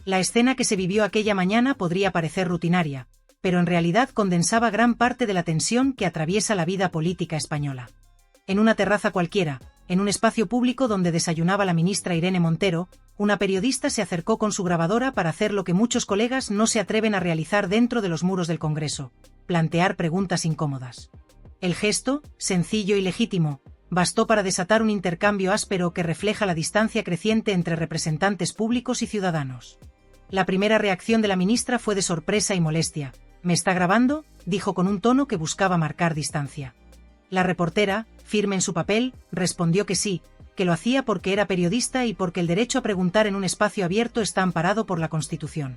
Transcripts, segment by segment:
La escena que se vivió aquella mañana podría parecer rutinaria, pero en realidad condensaba gran parte de la tensión que atraviesa la vida política española. En una terraza cualquiera, en un espacio público donde desayunaba la ministra Irene Montero, una periodista se acercó con su grabadora para hacer lo que muchos colegas no se atreven a realizar dentro de los muros del Congreso: plantear preguntas incómodas. El gesto, sencillo y legítimo, bastó para desatar un intercambio áspero que refleja la distancia creciente entre representantes públicos y ciudadanos. La primera reacción de la ministra fue de sorpresa y molestia. «¿Me está grabando?», dijo con un tono que buscaba marcar distancia. La reportera, firme en su papel, respondió que sí, que lo hacía porque era periodista y porque el derecho a preguntar en un espacio abierto está amparado por la Constitución.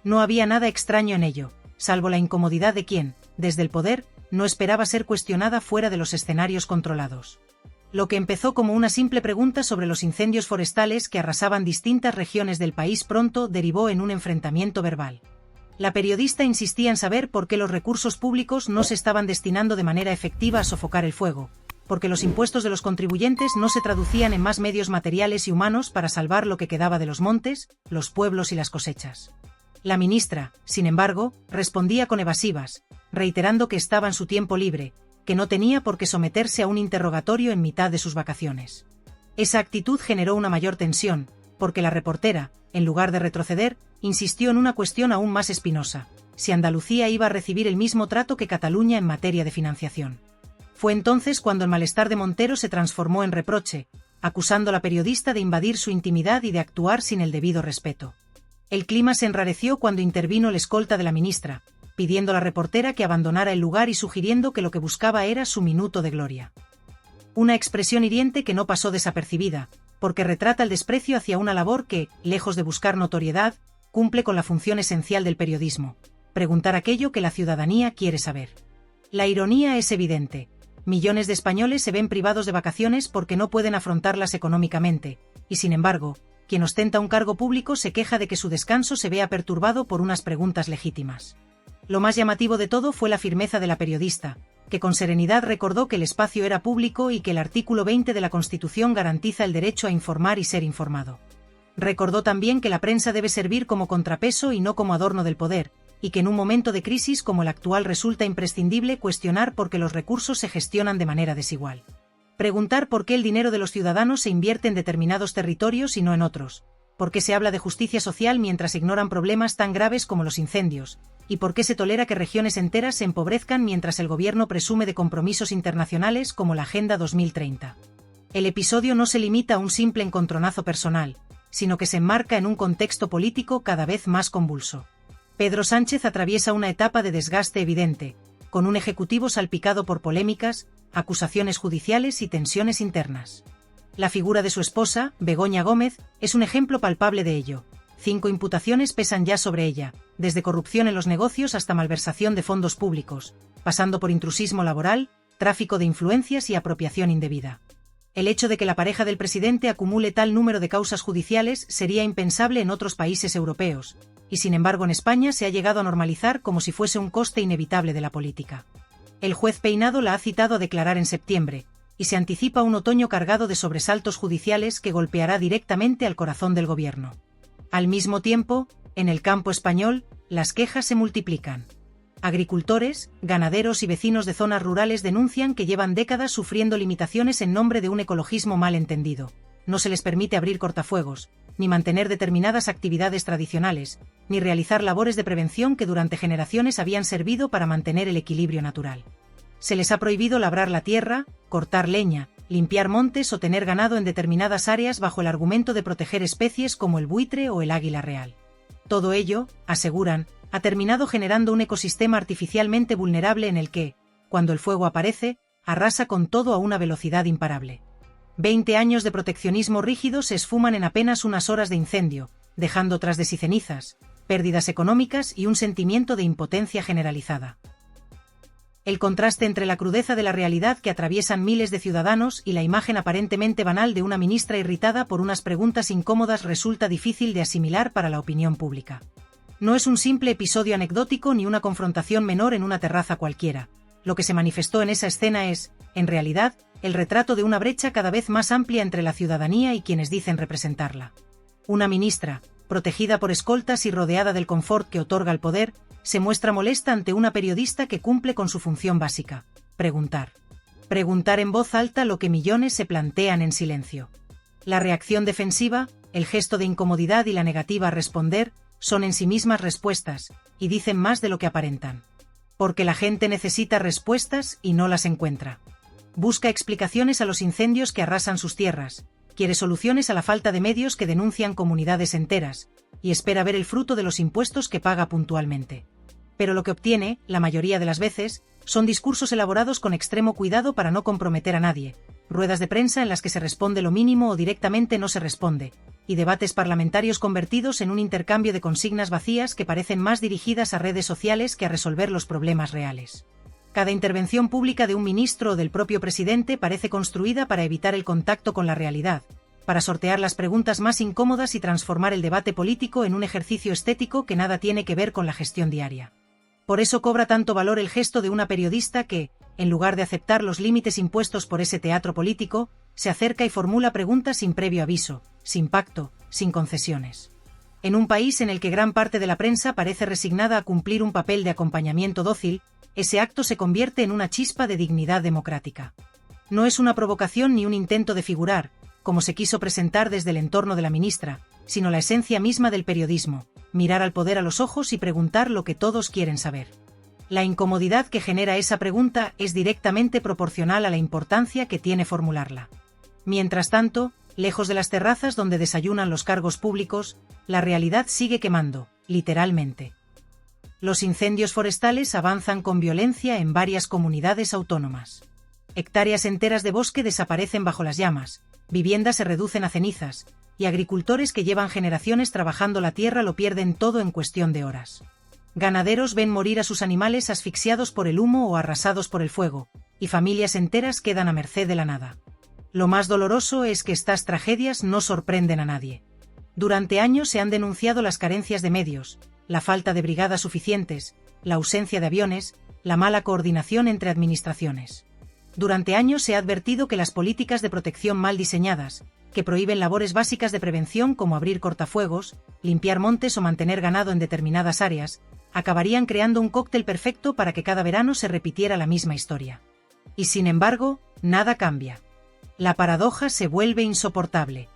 No había nada extraño en ello, salvo la incomodidad de quien, desde el poder, no esperaba ser cuestionada fuera de los escenarios controlados. Lo que empezó como una simple pregunta sobre los incendios forestales que arrasaban distintas regiones del país pronto derivó en un enfrentamiento verbal. La periodista insistía en saber por qué los recursos públicos no se estaban destinando de manera efectiva a sofocar el fuego, porque los impuestos de los contribuyentes no se traducían en más medios materiales y humanos para salvar lo que quedaba de los montes, los pueblos y las cosechas. La ministra, sin embargo, respondía con evasivas, reiterando que estaba en su tiempo libre, que no tenía por qué someterse a un interrogatorio en mitad de sus vacaciones. Esa actitud generó una mayor tensión, porque la reportera, en lugar de retroceder, insistió en una cuestión aún más espinosa: si Andalucía iba a recibir el mismo trato que Cataluña en materia de financiación. Fue entonces cuando el malestar de Montero se transformó en reproche, acusando a la periodista de invadir su intimidad y de actuar sin el debido respeto. El clima se enrareció cuando intervino el escolta de la ministra, pidiendo a la reportera que abandonara el lugar y sugiriendo que lo que buscaba era su minuto de gloria. Una expresión hiriente que no pasó desapercibida, porque retrata el desprecio hacia una labor que, lejos de buscar notoriedad, cumple con la función esencial del periodismo: preguntar aquello que la ciudadanía quiere saber. La ironía es evidente. Millones de españoles se ven privados de vacaciones porque no pueden afrontarlas económicamente, y sin embargo, quien ostenta un cargo público se queja de que su descanso se vea perturbado por unas preguntas legítimas. Lo más llamativo de todo fue la firmeza de la periodista, que con serenidad recordó que el espacio era público y que el artículo 20 de la Constitución garantiza el derecho a informar y ser informado. Recordó también que la prensa debe servir como contrapeso y no como adorno del poder, y que en un momento de crisis como el actual resulta imprescindible cuestionar por qué los recursos se gestionan de manera desigual. Preguntar por qué el dinero de los ciudadanos se invierte en determinados territorios y no en otros, por qué se habla de justicia social mientras ignoran problemas tan graves como los incendios, y por qué se tolera que regiones enteras se empobrezcan mientras el gobierno presume de compromisos internacionales como la Agenda 2030. El episodio no se limita a un simple encontronazo personal, sino que se enmarca en un contexto político cada vez más convulso. Pedro Sánchez atraviesa una etapa de desgaste evidente, con un ejecutivo salpicado por polémicas, acusaciones judiciales y tensiones internas. La figura de su esposa, Begoña Gómez, es un ejemplo palpable de ello. 5 imputaciones pesan ya sobre ella, desde corrupción en los negocios hasta malversación de fondos públicos, pasando por intrusismo laboral, tráfico de influencias y apropiación indebida. El hecho de que la pareja del presidente acumule tal número de causas judiciales sería impensable en otros países europeos, y sin embargo en España se ha llegado a normalizar como si fuese un coste inevitable de la política. El juez Peinado la ha citado a declarar en septiembre, y se anticipa un otoño cargado de sobresaltos judiciales que golpeará directamente al corazón del gobierno. Al mismo tiempo, en el campo español, las quejas se multiplican. Agricultores, ganaderos y vecinos de zonas rurales denuncian que llevan décadas sufriendo limitaciones en nombre de un ecologismo mal entendido. No se les permite abrir cortafuegos, ni mantener determinadas actividades tradicionales, ni realizar labores de prevención que durante generaciones habían servido para mantener el equilibrio natural. Se les ha prohibido labrar la tierra, cortar leña, limpiar montes o tener ganado en determinadas áreas bajo el argumento de proteger especies como el buitre o el águila real. Todo ello, aseguran, ha terminado generando un ecosistema artificialmente vulnerable en el que, cuando el fuego aparece, arrasa con todo a una velocidad imparable. 20 años de proteccionismo rígido se esfuman en apenas unas horas de incendio, dejando tras de sí cenizas, pérdidas económicas y un sentimiento de impotencia generalizada. El contraste entre la crudeza de la realidad que atraviesan miles de ciudadanos y la imagen aparentemente banal de una ministra irritada por unas preguntas incómodas resulta difícil de asimilar para la opinión pública. No es un simple episodio anecdótico ni una confrontación menor en una terraza cualquiera. Lo que se manifestó en esa escena es, en realidad, el retrato de una brecha cada vez más amplia entre la ciudadanía y quienes dicen representarla. Una ministra, protegida por escoltas y rodeada del confort que otorga el poder, se muestra molesta ante una periodista que cumple con su función básica: preguntar. Preguntar en voz alta lo que millones se plantean en silencio. La reacción defensiva, el gesto de incomodidad y la negativa a responder son en sí mismas respuestas, y dicen más de lo que aparentan. Porque la gente necesita respuestas y no las encuentra. Busca explicaciones a los incendios que arrasan sus tierras, quiere soluciones a la falta de medios que denuncian comunidades enteras, y espera ver el fruto de los impuestos que paga puntualmente. Pero lo que obtiene, la mayoría de las veces, son discursos elaborados con extremo cuidado para no comprometer a nadie, ruedas de prensa en las que se responde lo mínimo o directamente no se responde, y debates parlamentarios convertidos en un intercambio de consignas vacías que parecen más dirigidas a redes sociales que a resolver los problemas reales. Cada intervención pública de un ministro o del propio presidente parece construida para evitar el contacto con la realidad, para sortear las preguntas más incómodas y transformar el debate político en un ejercicio estético que nada tiene que ver con la gestión diaria. Por eso cobra tanto valor el gesto de una periodista que, en lugar de aceptar los límites impuestos por ese teatro político, se acerca y formula preguntas sin previo aviso, sin pacto, sin concesiones. En un país en el que gran parte de la prensa parece resignada a cumplir un papel de acompañamiento dócil, ese acto se convierte en una chispa de dignidad democrática. No es una provocación ni un intento de figurar, como se quiso presentar desde el entorno de la ministra, sino la esencia misma del periodismo: mirar al poder a los ojos y preguntar lo que todos quieren saber. La incomodidad que genera esa pregunta es directamente proporcional a la importancia que tiene formularla. Mientras tanto, lejos de las terrazas donde desayunan los cargos públicos, la realidad sigue quemando, literalmente. Los incendios forestales avanzan con violencia en varias comunidades autónomas. Hectáreas enteras de bosque desaparecen bajo las llamas, viviendas se reducen a cenizas, y agricultores que llevan generaciones trabajando la tierra lo pierden todo en cuestión de horas. Ganaderos ven morir a sus animales asfixiados por el humo o arrasados por el fuego, y familias enteras quedan a merced de la nada. Lo más doloroso es que estas tragedias no sorprenden a nadie. Durante años se han denunciado las carencias de medios, la falta de brigadas suficientes, la ausencia de aviones, la mala coordinación entre administraciones. Durante años se ha advertido que las políticas de protección mal diseñadas, que prohíben labores básicas de prevención como abrir cortafuegos, limpiar montes o mantener ganado en determinadas áreas, acabarían creando un cóctel perfecto para que cada verano se repitiera la misma historia. Y sin embargo, nada cambia. La paradoja se vuelve insoportable.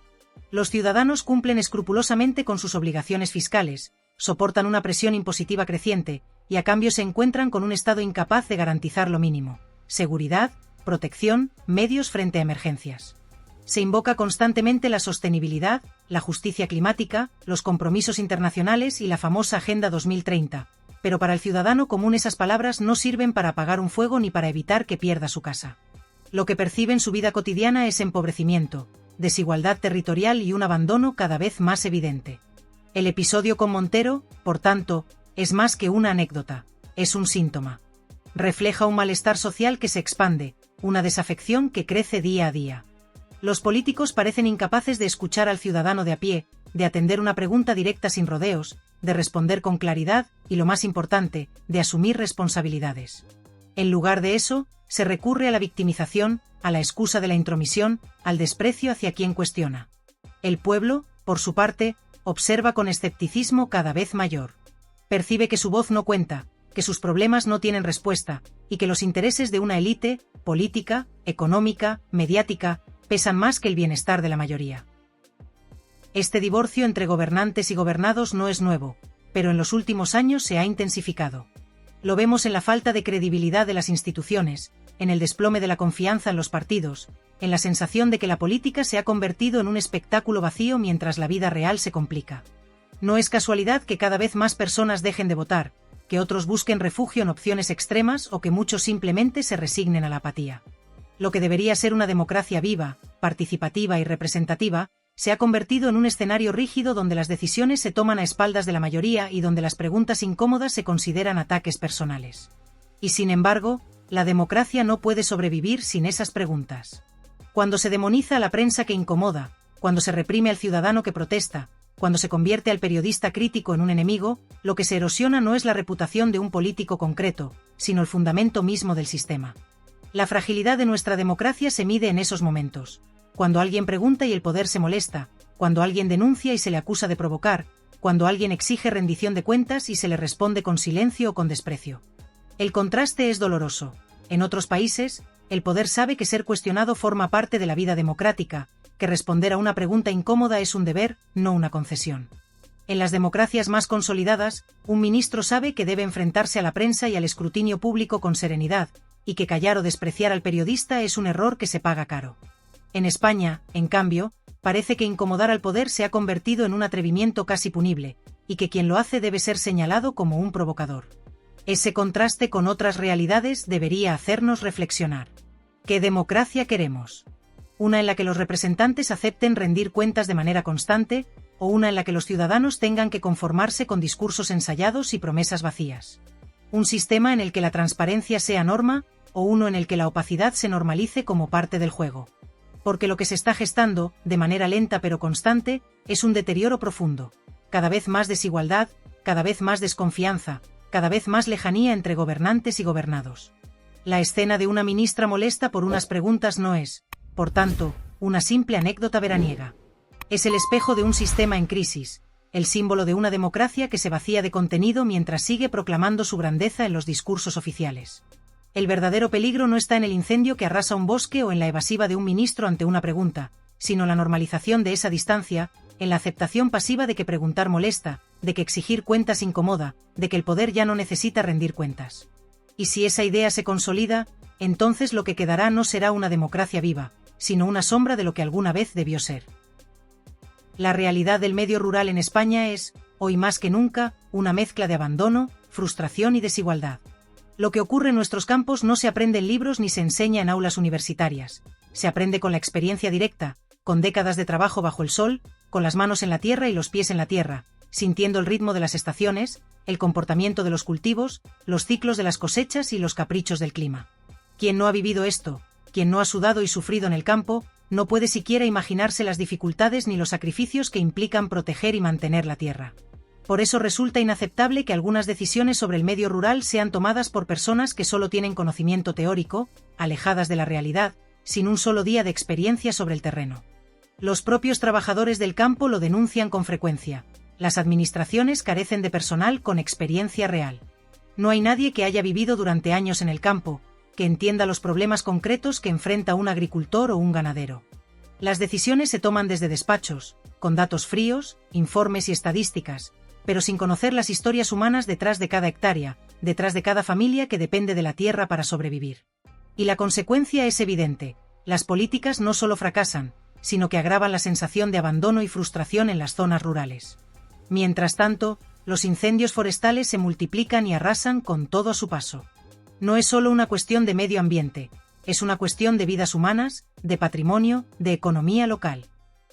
Los ciudadanos cumplen escrupulosamente con sus obligaciones fiscales, soportan una presión impositiva creciente, y a cambio se encuentran con un Estado incapaz de garantizar lo mínimo: seguridad, protección, medios frente a emergencias. Se invoca constantemente la sostenibilidad, la justicia climática, los compromisos internacionales y la famosa Agenda 2030, pero para el ciudadano común esas palabras no sirven para apagar un fuego ni para evitar que pierda su casa. Lo que percibe en su vida cotidiana es empobrecimiento, desigualdad territorial y un abandono cada vez más evidente. El episodio con Montero, por tanto, es más que una anécdota, es un síntoma. Refleja un malestar social que se expande, una desafección que crece día a día. Los políticos parecen incapaces de escuchar al ciudadano de a pie, de atender una pregunta directa sin rodeos, de responder con claridad y, lo más importante, de asumir responsabilidades. En lugar de eso, se recurre a la victimización, a la excusa de la intromisión, al desprecio hacia quien cuestiona. El pueblo, por su parte, observa con escepticismo cada vez mayor. Percibe que su voz no cuenta, que sus problemas no tienen respuesta, y que los intereses de una élite, política, económica, mediática, pesan más que el bienestar de la mayoría. Este divorcio entre gobernantes y gobernados no es nuevo, pero en los últimos años se ha intensificado. Lo vemos en la falta de credibilidad de las instituciones, en el desplome de la confianza en los partidos, en la sensación de que la política se ha convertido en un espectáculo vacío mientras la vida real se complica. No es casualidad que cada vez más personas dejen de votar, que otros busquen refugio en opciones extremas o que muchos simplemente se resignen a la apatía. Lo que debería ser una democracia viva, participativa y representativa, se ha convertido en un escenario rígido donde las decisiones se toman a espaldas de la mayoría y donde las preguntas incómodas se consideran ataques personales. Y sin embargo, la democracia no puede sobrevivir sin esas preguntas. Cuando se demoniza a la prensa que incomoda, cuando se reprime al ciudadano que protesta, cuando se convierte al periodista crítico en un enemigo, lo que se erosiona no es la reputación de un político concreto, sino el fundamento mismo del sistema. La fragilidad de nuestra democracia se mide en esos momentos, cuando alguien pregunta y el poder se molesta, cuando alguien denuncia y se le acusa de provocar, cuando alguien exige rendición de cuentas y se le responde con silencio o con desprecio. El contraste es doloroso. En otros países, el poder sabe que ser cuestionado forma parte de la vida democrática, que responder a una pregunta incómoda es un deber, no una concesión. En las democracias más consolidadas, un ministro sabe que debe enfrentarse a la prensa y al escrutinio público con serenidad, y que callar o despreciar al periodista es un error que se paga caro. En España, en cambio, parece que incomodar al poder se ha convertido en un atrevimiento casi punible, y que quien lo hace debe ser señalado como un provocador. Ese contraste con otras realidades debería hacernos reflexionar. ¿Qué democracia queremos? ¿Una en la que los representantes acepten rendir cuentas de manera constante, o una en la que los ciudadanos tengan que conformarse con discursos ensayados y promesas vacías? ¿Un sistema en el que la transparencia sea norma, o uno en el que la opacidad se normalice como parte del juego? Porque lo que se está gestando, de manera lenta pero constante, es un deterioro profundo. Cada vez más desigualdad, cada vez más desconfianza, cada vez más lejanía entre gobernantes y gobernados. La escena de una ministra molesta por unas preguntas no es, por tanto, una simple anécdota veraniega. Es el espejo de un sistema en crisis, el símbolo de una democracia que se vacía de contenido mientras sigue proclamando su grandeza en los discursos oficiales. El verdadero peligro no está en el incendio que arrasa un bosque o en la evasiva de un ministro ante una pregunta, sino la normalización de esa distancia, en la aceptación pasiva de que preguntar molesta, de que exigir cuentas incomoda, de que el poder ya no necesita rendir cuentas. Y si esa idea se consolida, entonces lo que quedará no será una democracia viva, sino una sombra de lo que alguna vez debió ser. La realidad del medio rural en España es, hoy más que nunca, una mezcla de abandono, frustración y desigualdad. Lo que ocurre en nuestros campos no se aprende en libros ni se enseña en aulas universitarias. Se aprende con la experiencia directa, con décadas de trabajo bajo el sol, con las manos en la tierra y los pies en la tierra, sintiendo el ritmo de las estaciones, el comportamiento de los cultivos, los ciclos de las cosechas y los caprichos del clima. Quien no ha vivido esto, quien no ha sudado y sufrido en el campo, no puede siquiera imaginarse las dificultades ni los sacrificios que implican proteger y mantener la tierra. Por eso resulta inaceptable que algunas decisiones sobre el medio rural sean tomadas por personas que solo tienen conocimiento teórico, alejadas de la realidad, sin un solo día de experiencia sobre el terreno. Los propios trabajadores del campo lo denuncian con frecuencia. Las administraciones carecen de personal con experiencia real. No hay nadie que haya vivido durante años en el campo, que entienda los problemas concretos que enfrenta un agricultor o un ganadero. Las decisiones se toman desde despachos, con datos fríos, informes y estadísticas, pero sin conocer las historias humanas detrás de cada hectárea, detrás de cada familia que depende de la tierra para sobrevivir. Y la consecuencia es evidente: las políticas no solo fracasan, sino que agravan la sensación de abandono y frustración en las zonas rurales. Mientras tanto, los incendios forestales se multiplican y arrasan con todo a su paso. No es solo una cuestión de medio ambiente, es una cuestión de vidas humanas, de patrimonio, de economía local.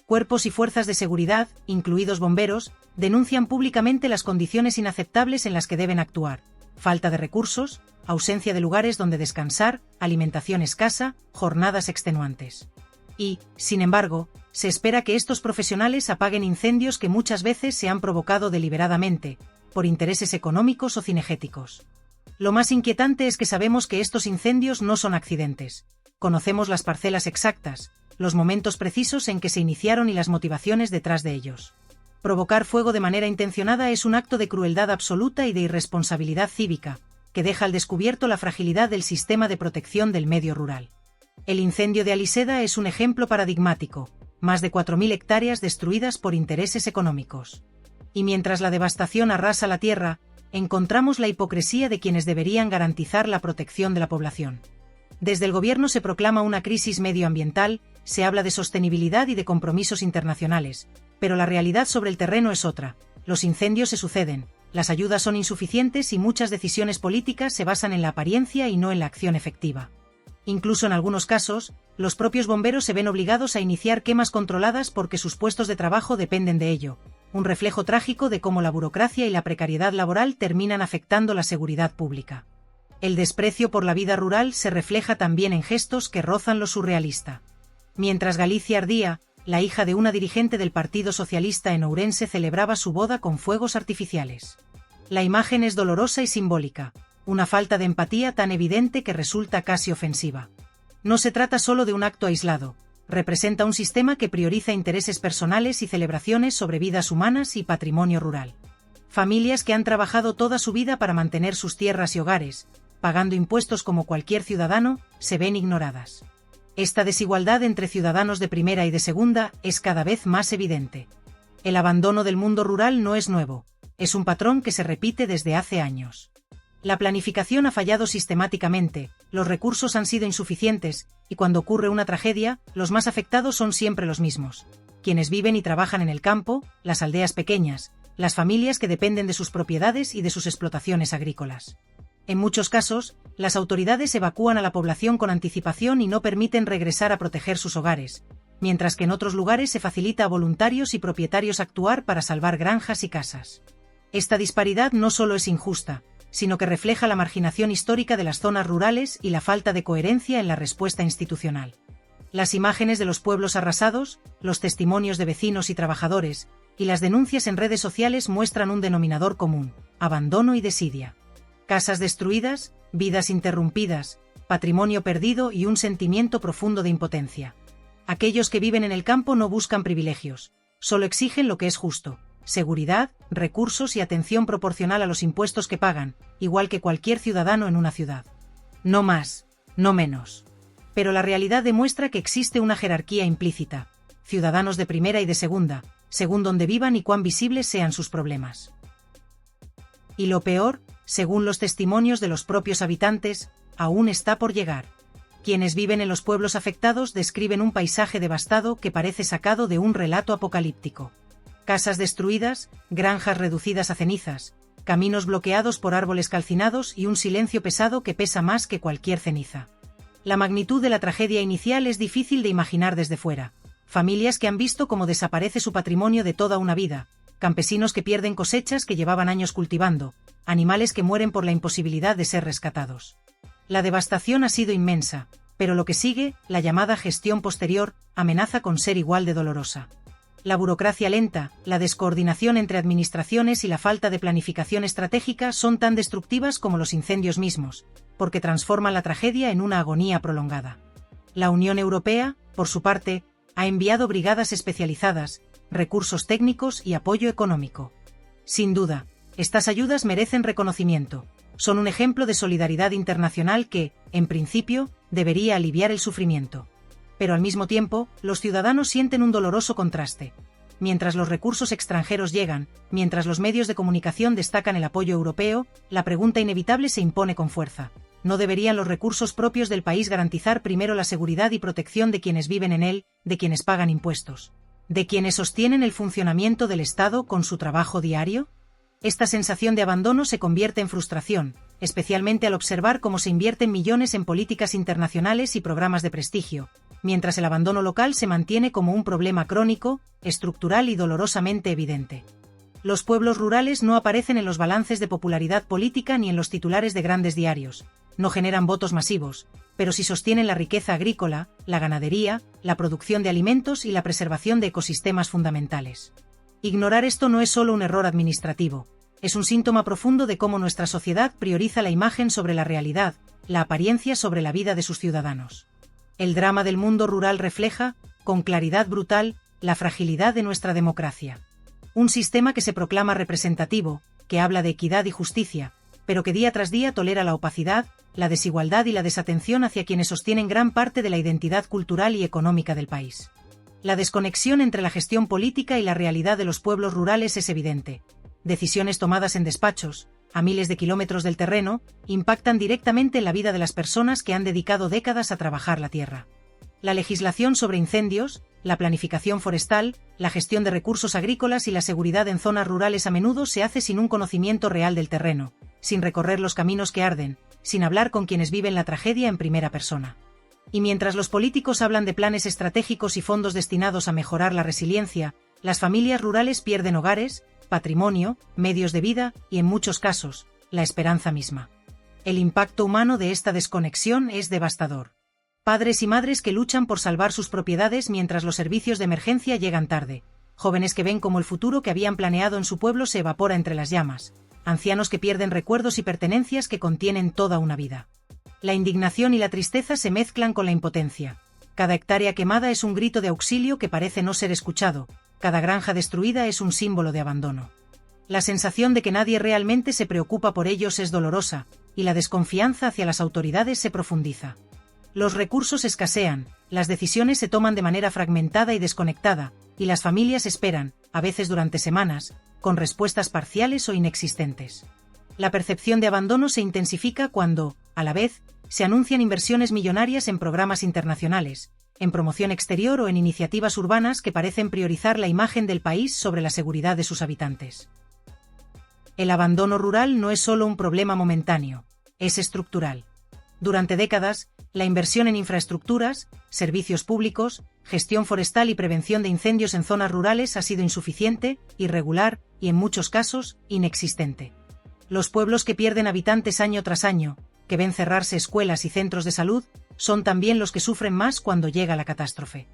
Cuerpos y fuerzas de seguridad, incluidos bomberos, denuncian públicamente las condiciones inaceptables en las que deben actuar: falta de recursos, ausencia de lugares donde descansar, alimentación escasa, jornadas extenuantes. Y, sin embargo, se espera que estos profesionales apaguen incendios que muchas veces se han provocado deliberadamente, por intereses económicos o cinegéticos. Lo más inquietante es que sabemos que estos incendios no son accidentes. Conocemos las parcelas exactas, los momentos precisos en que se iniciaron y las motivaciones detrás de ellos. Provocar fuego de manera intencionada es un acto de crueldad absoluta y de irresponsabilidad cívica, que deja al descubierto la fragilidad del sistema de protección del medio rural. El incendio de Aliseda es un ejemplo paradigmático: más de 4.000 hectáreas destruidas por intereses económicos. Y mientras la devastación arrasa la tierra, encontramos la hipocresía de quienes deberían garantizar la protección de la población. Desde el gobierno se proclama una crisis medioambiental, se habla de sostenibilidad y de compromisos internacionales, pero la realidad sobre el terreno es otra. Los incendios se suceden, las ayudas son insuficientes y muchas decisiones políticas se basan en la apariencia y no en la acción efectiva. Incluso en algunos casos, los propios bomberos se ven obligados a iniciar quemas controladas porque sus puestos de trabajo dependen de ello, un reflejo trágico de cómo la burocracia y la precariedad laboral terminan afectando la seguridad pública. El desprecio por la vida rural se refleja también en gestos que rozan lo surrealista. Mientras Galicia ardía, la hija de una dirigente del Partido Socialista en Ourense celebraba su boda con fuegos artificiales. La imagen es dolorosa y simbólica, una falta de empatía tan evidente que resulta casi ofensiva. No se trata solo de un acto aislado, representa un sistema que prioriza intereses personales y celebraciones sobre vidas humanas y patrimonio rural. Familias que han trabajado toda su vida para mantener sus tierras y hogares, pagando impuestos como cualquier ciudadano, se ven ignoradas. Esta desigualdad entre ciudadanos de primera y de segunda es cada vez más evidente. El abandono del mundo rural no es nuevo, es un patrón que se repite desde hace años. La planificación ha fallado sistemáticamente, los recursos han sido insuficientes, y cuando ocurre una tragedia, los más afectados son siempre los mismos. Quienes viven y trabajan en el campo, las aldeas pequeñas, las familias que dependen de sus propiedades y de sus explotaciones agrícolas. En muchos casos, las autoridades evacúan a la población con anticipación y no permiten regresar a proteger sus hogares, mientras que en otros lugares se facilita a voluntarios y propietarios actuar para salvar granjas y casas. Esta disparidad no solo es injusta, sino que refleja la marginación histórica de las zonas rurales y la falta de coherencia en la respuesta institucional. Las imágenes de los pueblos arrasados, los testimonios de vecinos y trabajadores, y las denuncias en redes sociales muestran un denominador común: abandono y desidia. Casas destruidas, vidas interrumpidas, patrimonio perdido y un sentimiento profundo de impotencia. Aquellos que viven en el campo no buscan privilegios, solo exigen lo que es justo: seguridad, recursos y atención proporcional a los impuestos que pagan, igual que cualquier ciudadano en una ciudad. No más, no menos. Pero la realidad demuestra que existe una jerarquía implícita: ciudadanos de primera y de segunda, según donde vivan y cuán visibles sean sus problemas. Y lo peor, según los testimonios de los propios habitantes, aún está por llegar. Quienes viven en los pueblos afectados describen un paisaje devastado que parece sacado de un relato apocalíptico. Casas destruidas, granjas reducidas a cenizas, caminos bloqueados por árboles calcinados y un silencio pesado que pesa más que cualquier ceniza. La magnitud de la tragedia inicial es difícil de imaginar desde fuera. Familias que han visto cómo desaparece su patrimonio de toda una vida, campesinos que pierden cosechas que llevaban años cultivando, animales que mueren por la imposibilidad de ser rescatados. La devastación ha sido inmensa, pero lo que sigue, la llamada gestión posterior, amenaza con ser igual de dolorosa. La burocracia lenta, la descoordinación entre administraciones y la falta de planificación estratégica son tan destructivas como los incendios mismos, porque transforman la tragedia en una agonía prolongada. La Unión Europea, por su parte, ha enviado brigadas especializadas, recursos técnicos y apoyo económico. Sin duda, estas ayudas merecen reconocimiento. Son un ejemplo de solidaridad internacional que, en principio, debería aliviar el sufrimiento. Pero al mismo tiempo, los ciudadanos sienten un doloroso contraste. Mientras los recursos extranjeros llegan, mientras los medios de comunicación destacan el apoyo europeo, la pregunta inevitable se impone con fuerza: ¿no deberían los recursos propios del país garantizar primero la seguridad y protección de quienes viven en él, de quienes pagan impuestos, de quienes sostienen el funcionamiento del Estado con su trabajo diario? Esta sensación de abandono se convierte en frustración, especialmente al observar cómo se invierten millones en políticas internacionales y programas de prestigio, mientras el abandono local se mantiene como un problema crónico, estructural y dolorosamente evidente. Los pueblos rurales no aparecen en los balances de popularidad política ni en los titulares de grandes diarios, no generan votos masivos, pero sí sostienen la riqueza agrícola, la ganadería, la producción de alimentos y la preservación de ecosistemas fundamentales. Ignorar esto no es solo un error administrativo, es un síntoma profundo de cómo nuestra sociedad prioriza la imagen sobre la realidad, la apariencia sobre la vida de sus ciudadanos. El drama del mundo rural refleja, con claridad brutal, la fragilidad de nuestra democracia. Un sistema que se proclama representativo, que habla de equidad y justicia, pero que día tras día tolera la opacidad, la desigualdad y la desatención hacia quienes sostienen gran parte de la identidad cultural y económica del país. La desconexión entre la gestión política y la realidad de los pueblos rurales es evidente. Decisiones tomadas en despachos, a miles de kilómetros del terreno, impactan directamente en la vida de las personas que han dedicado décadas a trabajar la tierra. La legislación sobre incendios, la planificación forestal, la gestión de recursos agrícolas y la seguridad en zonas rurales a menudo se hace sin un conocimiento real del terreno, sin recorrer los caminos que arden, sin hablar con quienes viven la tragedia en primera persona. Y mientras los políticos hablan de planes estratégicos y fondos destinados a mejorar la resiliencia, las familias rurales pierden hogares, patrimonio, medios de vida y, en muchos casos, la esperanza misma. El impacto humano de esta desconexión es devastador. Padres y madres que luchan por salvar sus propiedades mientras los servicios de emergencia llegan tarde, jóvenes que ven cómo el futuro que habían planeado en su pueblo se evapora entre las llamas, ancianos que pierden recuerdos y pertenencias que contienen toda una vida. La indignación y la tristeza se mezclan con la impotencia. Cada hectárea quemada es un grito de auxilio que parece no ser escuchado, cada granja destruida es un símbolo de abandono. La sensación de que nadie realmente se preocupa por ellos es dolorosa, y la desconfianza hacia las autoridades se profundiza. Los recursos escasean, las decisiones se toman de manera fragmentada y desconectada, y las familias esperan, a veces durante semanas, con respuestas parciales o inexistentes. La percepción de abandono se intensifica cuando, a la vez, se anuncian inversiones millonarias en programas internacionales, en promoción exterior o en iniciativas urbanas que parecen priorizar la imagen del país sobre la seguridad de sus habitantes. El abandono rural no es solo un problema momentáneo, es estructural. Durante décadas, la inversión en infraestructuras, servicios públicos, gestión forestal y prevención de incendios en zonas rurales ha sido insuficiente, irregular y, en muchos casos, inexistente. Los pueblos que pierden habitantes año tras año, que ven cerrarse escuelas y centros de salud, son también los que sufren más cuando llega la catástrofe.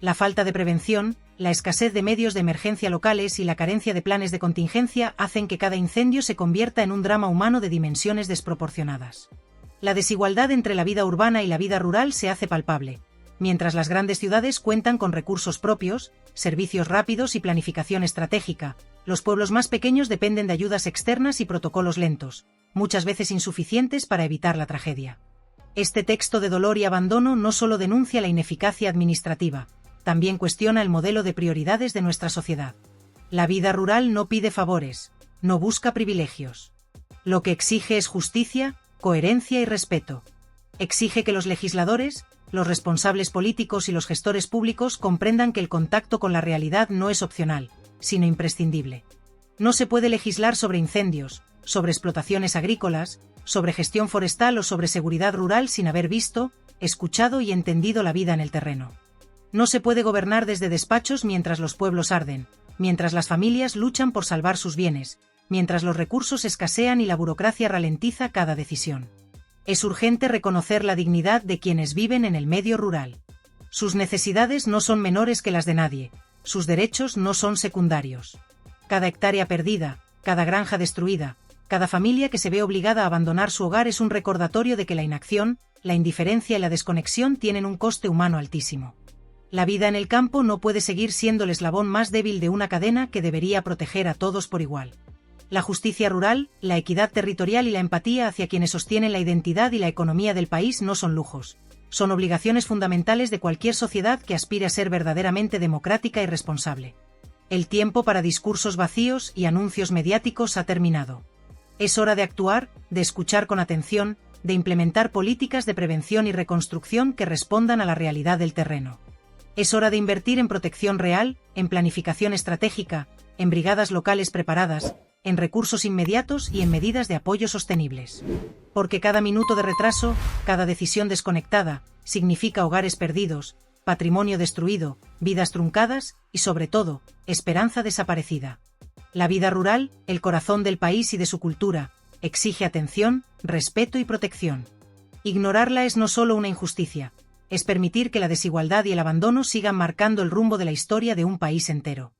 La falta de prevención, la escasez de medios de emergencia locales y la carencia de planes de contingencia hacen que cada incendio se convierta en un drama humano de dimensiones desproporcionadas. La desigualdad entre la vida urbana y la vida rural se hace palpable. Mientras las grandes ciudades cuentan con recursos propios, servicios rápidos y planificación estratégica, los pueblos más pequeños dependen de ayudas externas y protocolos lentos, muchas veces insuficientes para evitar la tragedia. Este texto de dolor y abandono no solo denuncia la ineficacia administrativa, también cuestiona el modelo de prioridades de nuestra sociedad. La vida rural no pide favores, no busca privilegios. Lo que exige es justicia, coherencia y respeto. Exige que los legisladores, los responsables políticos y los gestores públicos comprendan que el contacto con la realidad no es opcional, sino imprescindible. No se puede legislar sobre incendios, sobre explotaciones agrícolas, sobre gestión forestal o sobre seguridad rural sin haber visto, escuchado y entendido la vida en el terreno. No se puede gobernar desde despachos mientras los pueblos arden, mientras las familias luchan por salvar sus bienes, mientras los recursos escasean y la burocracia ralentiza cada decisión. Es urgente reconocer la dignidad de quienes viven en el medio rural. Sus necesidades no son menores que las de nadie, sus derechos no son secundarios. Cada hectárea perdida, cada granja destruida, cada familia que se ve obligada a abandonar su hogar es un recordatorio de que la inacción, la indiferencia y la desconexión tienen un coste humano altísimo. La vida en el campo no puede seguir siendo el eslabón más débil de una cadena que debería proteger a todos por igual. La justicia rural, la equidad territorial y la empatía hacia quienes sostienen la identidad y la economía del país no son lujos, son obligaciones fundamentales de cualquier sociedad que aspire a ser verdaderamente democrática y responsable. El tiempo para discursos vacíos y anuncios mediáticos ha terminado. Es hora de actuar, de escuchar con atención, de implementar políticas de prevención y reconstrucción que respondan a la realidad del terreno. Es hora de invertir en protección real, en planificación estratégica, en brigadas locales preparadas, en recursos inmediatos y en medidas de apoyo sostenibles. Porque cada minuto de retraso, cada decisión desconectada, significa hogares perdidos, patrimonio destruido, vidas truncadas y, sobre todo, esperanza desaparecida. La vida rural, el corazón del país y de su cultura, exige atención, respeto y protección. Ignorarla es no solo una injusticia, es permitir que la desigualdad y el abandono sigan marcando el rumbo de la historia de un país entero.